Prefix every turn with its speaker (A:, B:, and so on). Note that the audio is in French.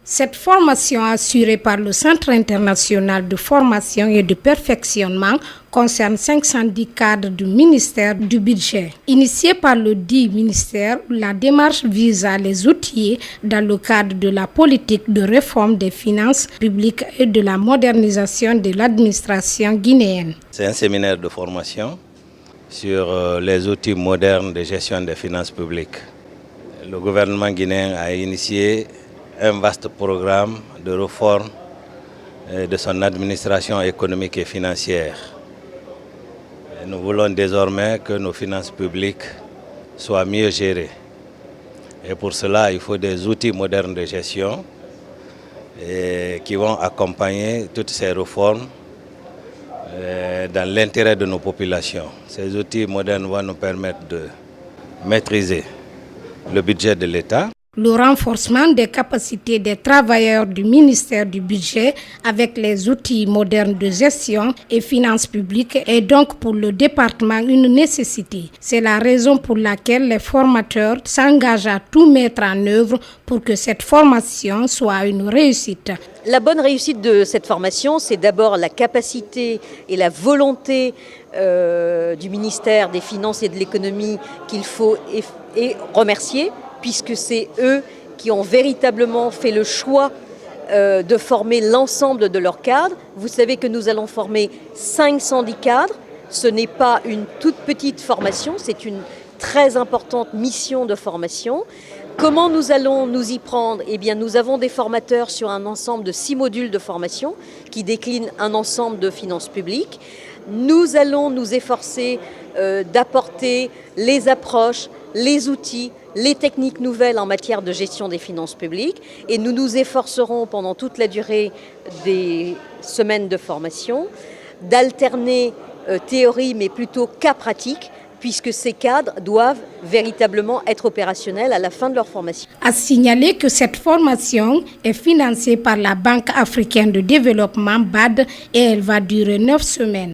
A: Cette formation assurée par le Centre international de formation et de perfectionnement concerne 510 cadres du ministère du Budget. Initiée par le dit ministère, la démarche vise à les outiller dans le cadre de la politique de réforme des finances publiques et de la modernisation de l'administration guinéenne.
B: C'est un séminaire de formation sur les outils modernes de gestion des finances publiques. Le gouvernement guinéen a initié un vaste programme de réforme de son administration économique et financière. Et nous voulons désormais que nos finances publiques soient mieux gérées. Et pour cela, il faut des outils modernes de gestion qui vont accompagner toutes ces réformes dans l'intérêt de nos populations. Ces outils modernes vont nous permettre de maîtriser le budget de l'État.
A: Le renforcement des capacités des travailleurs du ministère du Budget avec les outils modernes de gestion et finances publiques est donc pour le département une nécessité. C'est la raison pour laquelle les formateurs s'engagent à tout mettre en œuvre pour que cette formation soit une réussite.
C: La bonne réussite de cette formation, c'est d'abord la capacité et la volonté du ministère des Finances et de l'Économie qu'il faut remercier, puisque c'est eux qui ont véritablement fait le choix de former l'ensemble de leurs cadres. Vous savez que nous allons former 510 cadres. Ce n'est pas une toute petite formation, c'est une très importante mission de formation. Comment nous allons nous y prendre ? Eh bien, nous avons des formateurs sur un ensemble de 6 modules de formation qui déclinent un ensemble de finances publiques. Nous allons nous efforcer d'apporter les approches, les outils, les techniques nouvelles en matière de gestion des finances publiques et nous nous efforcerons pendant toute la durée des semaines de formation d'alterner théorie mais plutôt cas pratique, puisque ces cadres doivent véritablement être opérationnels à la fin de leur formation.
A: À signaler que cette formation est financée par la Banque africaine de développement BAD et elle va durer 9 semaines.